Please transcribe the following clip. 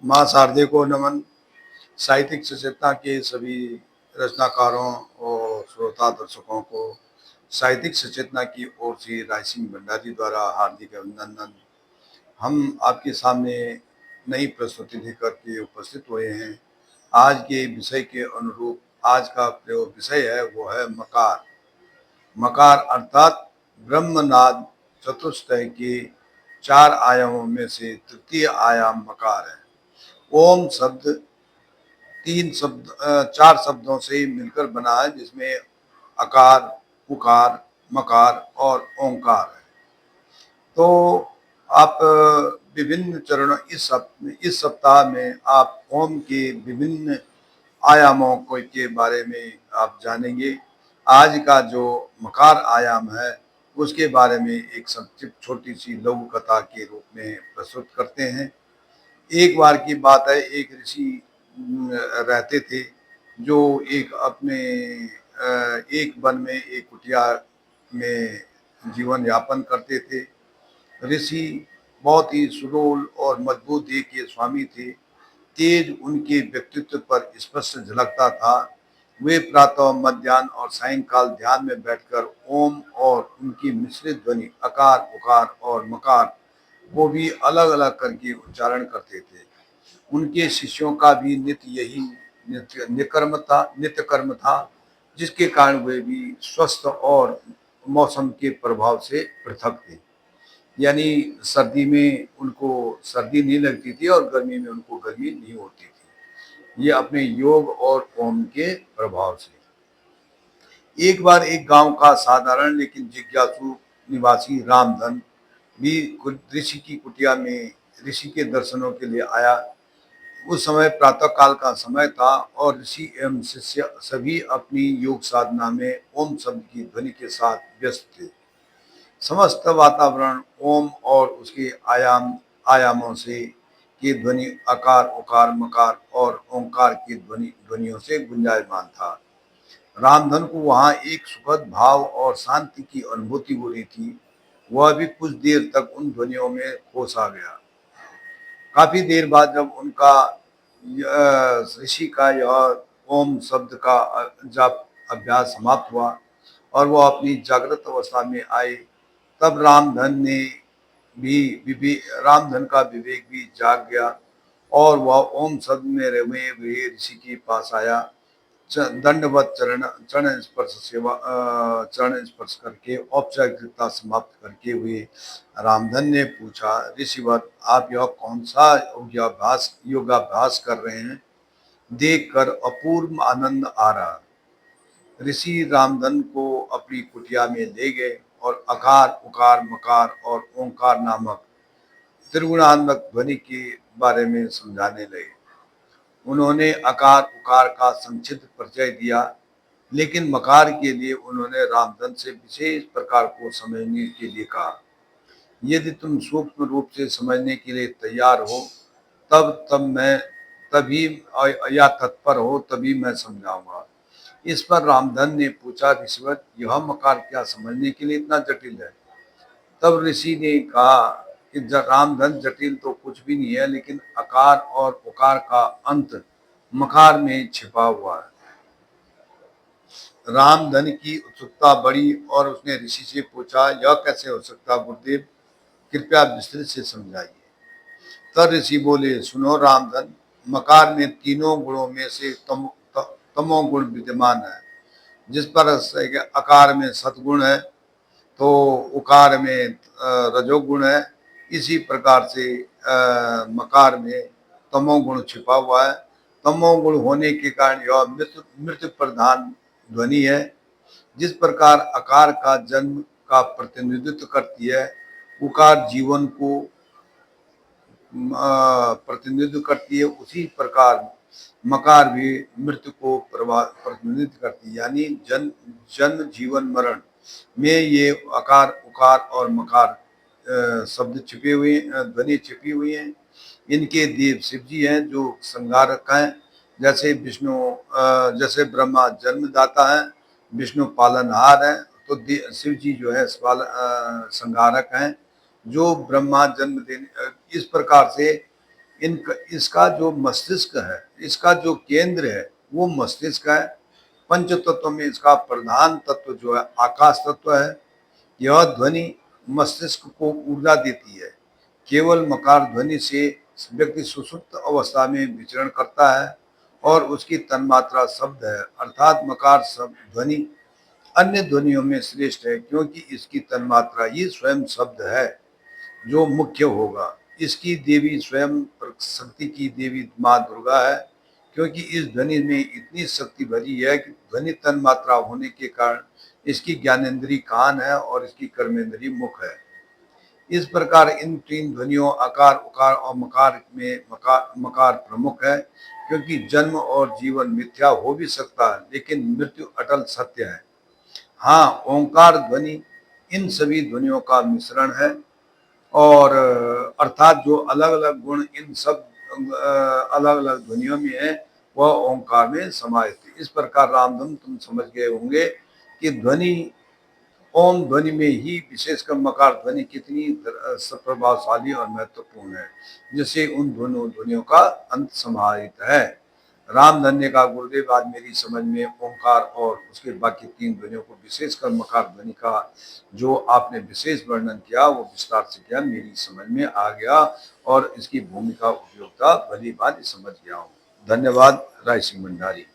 माँ शारदे को नमन। साहित्यिक सचेतना के सभी रचनाकारों और श्रोता दर्शकों को साहित्यिक सचेतना की ओर से राय सिंह भंडारी द्वारा हार्दिक अभिनंदन। हम आपके सामने नई प्रस्तुति लेकर के उपस्थित हुए हैं। आज के विषय के अनुरूप आज का जो विषय है वो है मकार। मकार अर्थात ब्रह्मनाद चतुष्टय के चार आयामों में से तृतीय आयाम मकार है। ओम शब्द चार शब्दों से मिलकर बना है, जिसमें अकार, उकार, मकार और ओंकार है। तो आप विभिन्न चरणों इस सप्ताह में आप ओम के विभिन्न आयामों को के बारे में आप जानेंगे। आज का जो मकार आयाम है उसके बारे में एक संक्षिप्त छोटी सी लघु कथा के रूप में प्रस्तुत करते हैं। एक बार की बात है, एक ऋषि रहते थे जो एक अपने एक वन में एक कुटिया में जीवन यापन करते थे। ऋषि बहुत ही सुडौल और मजबूत देह के स्वामी थे। तेज उनके व्यक्तित्व पर स्पष्ट झलकता था। वे प्रातः, मध्याह्न और सायंकाल ध्यान में बैठकर ओम और उनकी मिश्रित ध्वनि अकार, उकार और मकार को भी अलग अलग करके उच्चारण करते थे। उनके शिष्यों का भी नित्य कर्म था, जिसके कारण वे भी स्वस्थ और मौसम के प्रभाव से पृथक थे। यानी सर्दी में उनको सर्दी नहीं लगती थी और गर्मी में उनको गर्मी नहीं होती थी। ये अपने योग और ओम के प्रभाव से। एक बार एक गांव का साधारण लेकिन जिज्ञासु निवासी रामधन भी ऋषि की कुटिया में ऋषि के दर्शनों के लिए आया। उस समय प्रातः काल का समय था और ऋषि एवं शिष्य सभी अपनी योग साधना में ओम शब्द की ध्वनि के साथ व्यस्त थे। समस्त वातावरण ओम और उसके आयामों से की ध्वनि अकार, उकार, मकार और ओंकार की ध्वनियों से गुंजायमान था। रामधन को वहां एक सुखद भाव और शांति की अनुभूति हो रही थी। वह भी कुछ देर तक उन ध्वनियों में खो सा गया। काफी देर बाद जब उनका ऋषि का यह ओम शब्द का जाप अभ्यास समाप्त हुआ और वह अपनी जागृत अवस्था में आए, तब रामधन का विवेक भी जाग गया और वह ओम शब्द में रमे हुए ऋषि के पास आया। दंडवत चरण स्पर्श करके औपचारिकता समाप्त करके हुए रामधन ने पूछा, ऋषिवर, आप यह कौन सा योगाभ्यास कर रहे हैं? देखकर अपूर्व आनंद आ रहा। ऋषि रामधन को अपनी कुटिया में ले गए और अकार, उकार, मकार और ओंकार नामक त्रिगुणात्मक ध्वनि के बारे में समझाने लगे। उन्होंने अकार, उकार का संक्षिप्त परिचय दिया, लेकिन मकार के लिए उन्होंने रामधन से विशेष प्रकार को समझने के लिए कहा। यदि तुम सूक्ष्म रूप से समझने के लिए तैयार हो तभी या तत्पर हो तभी मैं समझाऊंगा। इस पर रामधन ने पूछा, ऋषिवर, यह मकार क्या समझने के लिए इतना जटिल है? तब ऋषि ने कहा कि रामधन, जटिल तो कुछ भी नहीं है, लेकिन अकार और उकार का अंत मकार में छिपा हुआ है। रामधन की उत्सुकता बढ़ी और उसने ऋषि से पूछा, यह कैसे हो सकता गुरुदेव, कृपया विस्तृत से समझाइए। तब ऋषि बोले, सुनो रामधन, मकार में तीनों गुणों में से तमोगुण विद्यमान है। जिस पर अकार में सतगुण है तो उकार में रजोगुण है, इसी प्रकार से मकार में तमोगुण छिपा हुआ है। तमोगुण होने के कारण यह मृत्यु प्रधान ध्वनि है। जिस प्रकार अकार का जन्म का प्रतिनिधित्व करती है, उकार जीवन को प्रतिनिधित्व करती है, उसी प्रकार मकार भी मृत्यु को प्रतिनिधित्व करती है। यानी जन्म, जीवन, मरण में ये अकार, उकार और मकार शब्द छिपे हुए, ध्वनि छिपी हुई हैं। इनके देव शिव जी हैं जो संहारक हैं। जैसे ब्रह्मा जन्मदाता है, विष्णु पालनहार है, तो शिव जी जो है संहारक हैं जो ब्रह्मा जन्म देने। इस प्रकार से इसका जो मस्तिष्क है, इसका जो केंद्र है वो मस्तिष्क है। पंच तत्व में इसका प्रधान तत्व जो है आकाश तत्व है। यह ध्वनि मस्तिष्क को ऊर्जा देती है। केवल मकार ध्वनि से व्यक्ति सुषुप्त अवस्था में विचरण करता है और उसकी तन्मात्रा शब्द है, अर्थात मकार शब्द ध्वनि अन्य ध्वनियों में श्रेष्ठ है, क्योंकि इसकी तन्मात्रा ही स्वयं शब्द है जो मुख्य होगा। इसकी देवी स्वयं शक्ति की देवी माँ दुर्गा है, क्योंकि इस ध्वनि में इतनी शक्ति भरी है कि ध्वनि तन्मात्रा होने के कारण इसकी ज्ञानेंद्री कान है और इसकी कर्मेंद्री मुख है। इस प्रकार इन तीन ध्वनियों आकार, उकार और मकार में मकार प्रमुख है, क्योंकि जन्म और जीवन मिथ्या हो भी सकता है लेकिन मृत्यु अटल सत्य है। हाँ, ओंकार ध्वनि इन सभी ध्वनियों का मिश्रण है और अर्थात जो अलग अलग गुण इन सब अलग अलग ध्वनियों में है वह ओंकार में समाहित है। इस प्रकार रामधन तुम समझ गए होंगे कि ध्वनि ओम ध्वनि में ही विशेषकर मकार ध्वनि कितनी प्रभावशाली और महत्वपूर्ण है, जिससे उन दोनों ध्वनियों का अंत समाहित है। रामधन ने कहा, गुरुदेव आज मेरी समझ में ओंकार और उसके बाकी तीन ध्वनियों को विशेषकर मकार ध्वनि का जो आपने विशेष वर्णन किया वो विस्तार से किया, मेरी समझ में आ गया और इसकी भूमिका उपयोगिता भली भांति समझ गया हूँ। धन्यवाद। राय सिंह भंडारी।